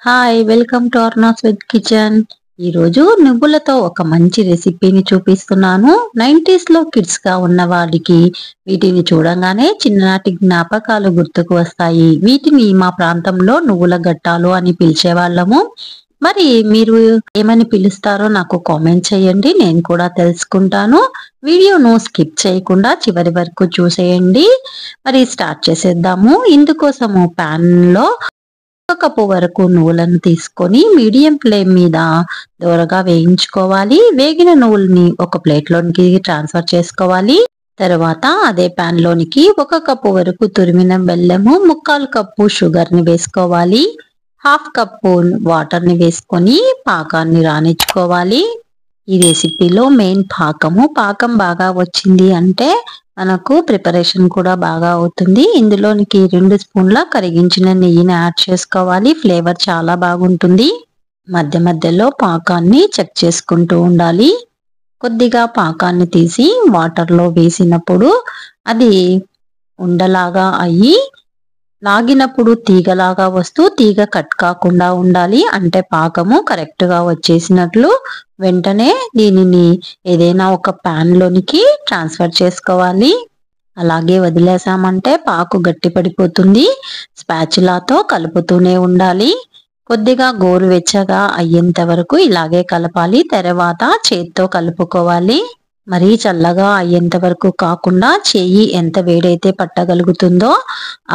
Hi welcome to Arna's with kitchen. ఈరోజు నువ్వులతో ఒక మంచి రెసిపీని చూపిస్తున్నాను. 90s లో కిడ్స్ గా ఉన్న వాడికి వీటిని చూడంగానే చిన్ననాటి జ్ఞాపకాలు గుర్తుకు వస్తాయి. వీటిని మా ప్రాంతంలో నువ్వుల గట్టాలు అని పిలిచేవాళ్ళము. మరి మీరు ఏమని పిలుస్తారో నాకు కామెంట్ చేయండి, నేను కూడా తెలుసుకుంటాను. వీడియోను స్కిప్ చేయకుండా చివరి వరకు చూసేయండి. మరి స్టార్ట్ చేసేద్దాము. ఇందుకోసము పాన్ లో ఒక కప్పు వరకు నువ్వులను తీసుకొని మీడియం ఫ్లేమ్ మీద దోరగా వేయించుకోవాలి. వేగిన నువ్వుల్ని ఒక ప్లేట్ లోనికి ట్రాన్స్ఫర్ చేసుకోవాలి. తర్వాత అదే పాన్ లోనికి ఒక కప్పు వరకు తురిమిన బెల్లము, 1/4 కప్పు షుగర్ ని వేసుకోవాలి. 1/2 కప్పు వాటర్ ని వేసుకొని పాకాన్ని రానిచ్చుకోవాలి. ఈ రెసిపీలో మెయిన్ పాకం బాగా వచ్చింది అంటే మనకు ప్రిపరేషన్ కూడా బాగా అవుతుంది. ఇందులోనికి 2 స్పూన్ల కరిగించిన నెయ్యిని యాడ్ చేసుకోవాలి. ఫ్లేవర్ చాలా బాగుంటుంది. మధ్య మధ్యలో పాకాన్ని చెక్ చేసుకుంటూ ఉండాలి. కొద్దిగా పాకాన్ని తీసి వాటర్ లో వేసినప్పుడు అది ఉండలాగా అయ్యి లాగినప్పుడు తీగలాగా వస్తూ తీగ కట్ కాకుండా ఉండాలి. అంటే పాకము కరెక్ట్ గా వచ్చేసినట్లు. వెంటనే దీనిని ఏదైనా ఒక పాన్ లోనికి ట్రాన్స్ఫర్ చేసుకోవాలి. అలాగే వదిలేసామంటే పాకు గట్టి పడిపోతుంది. స్పాచులాతో కలుపుతూనే ఉండాలి. కొద్దిగా గోరువెచ్చగా అయ్యేంత వరకు ఇలాగే కలపాలి. తర్వాత చేత్తో కలుపుకోవాలి. మరీ చల్లగా అయ్యేంత వరకు కాకుండా చెయ్యి ఎంత వేడైతే పట్టగలుగుతుందో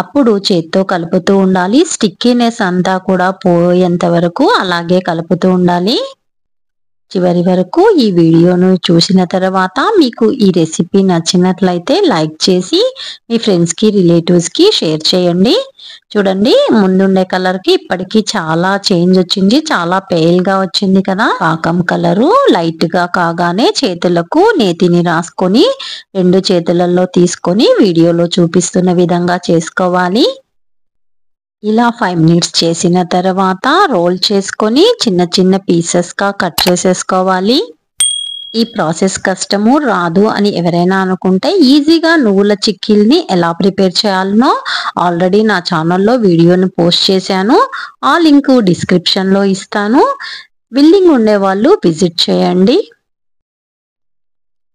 అప్పుడు చేత్తో కలుపుతూ ఉండాలి. స్టిక్కీనెస్ అంతా కూడా పోయేంత వరకు అలాగే కలుపుతూ ఉండాలి. చివరి వరకు ఈ వీడియోను చూసిన తర్వాత మీకు ఈ రెసిపీ నచ్చినట్లయితే లైక్ చేసి మీ ఫ్రెండ్స్ కి రిలేటివ్స్ కి షేర్ చేయండి. చూడండి, ముందుండే కలర్ కి ఇప్పటికి చాలా చేంజ్ వచ్చింది. చాలా పేల్ గా వచ్చింది కదా. పాకం కలరు లైట్ గా కాగానే చేతులకు నేతిని రాసుకొని 2 చేతులలో తీసుకొని వీడియోలో చూపిస్తున్న విధంగా చేసుకోవాలి. ఇలా 5 మినిట్స్ చేసిన తర్వాత రోల్ చేసుకొని చిన్న చిన్న పీసెస్ గా కట్ చేసేసుకోవాలి. ఈ ప్రాసెస్ కష్టము రాదు అని ఎవరైనా అనుకుంటే ఈజీగా నువ్వుల చిక్కీల్ని ఎలా ప్రిపేర్ చేయాలనో ఆల్రెడీ నా ఛానల్లో వీడియోని పోస్ట్ చేశాను. ఆ లింక్ డిస్క్రిప్షన్ లో ఇస్తాను. విల్లింగ్ ఉండే వాళ్ళు విజిట్ చేయండి.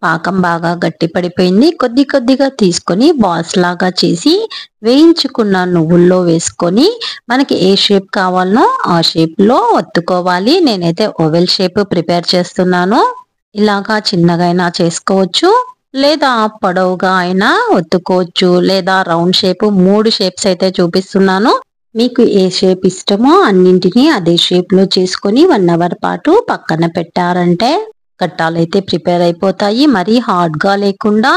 పాకం బాగా గట్టి పడిపోయింది. కొద్దిగా తీసుకొని బాల్స్ లాగా చేసి వేయించుకున్న నువ్వుల్లో వేసుకొని మనకి ఏ షేప్ కావాలనో ఆ షేప్ లో ఒత్తుకోవాలి. నేనైతే ఓవెల్ షేప్ ప్రిపేర్ చేస్తున్నాను. ఇలాగా చిన్నగా అయినా చేసుకోవచ్చు, లేదా పొడవుగా అయినా ఒత్తుకోవచ్చు, లేదా రౌండ్ షేప్. 3 షేప్స్ అయితే చూపిస్తున్నాను. మీకు ఏ షేప్ ఇష్టమో అన్నింటినీ అదే షేప్ లో చేసుకొని 1 అవర్ పాటు పక్కన పెట్టారంటే గట్టాలైతే ప్రిపేర్ అయిపోతాయి. మరీ హార్డ్ గా లేకుండా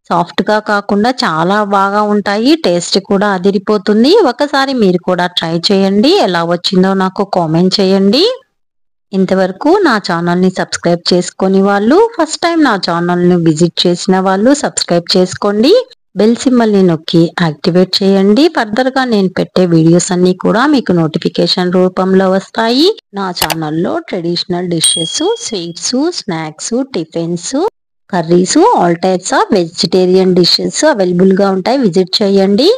సాఫ్ట్ గా కాకుండా చాలా బాగా ఉంటాయి. టేస్ట్ కూడా అదిరిపోతుంది. ఒకసారి మీరు కూడా ట్రై చేయండి. ఎలా వచ్చిందో నాకు కామెంట్ చేయండి. ఇంతవరకు నా ఛానల్ ని సబ్స్క్రైబ్ చేసుకొని వాళ్ళు, ఫస్ట్ టైం నా ఛానల్ ని విజిట్ చేసిన వాళ్ళు సబ్స్క్రైబ్ చేసుకోండి. బెల్ సింబల్ ని నొక్కి యాక్టివేట్ చేయండి. ఫర్దర్ గా నేను పెట్టే వీడియోస్ అన్ని కూడా మీకు నోటిఫికేషన్ రూపంలో వస్తాయి. నా ఛానల్లో traditional dishes, sweets, snacks, tiffins, curries, all types of vegetarian dishes available గా ఉంటాయి. విజిట్ చేయండి.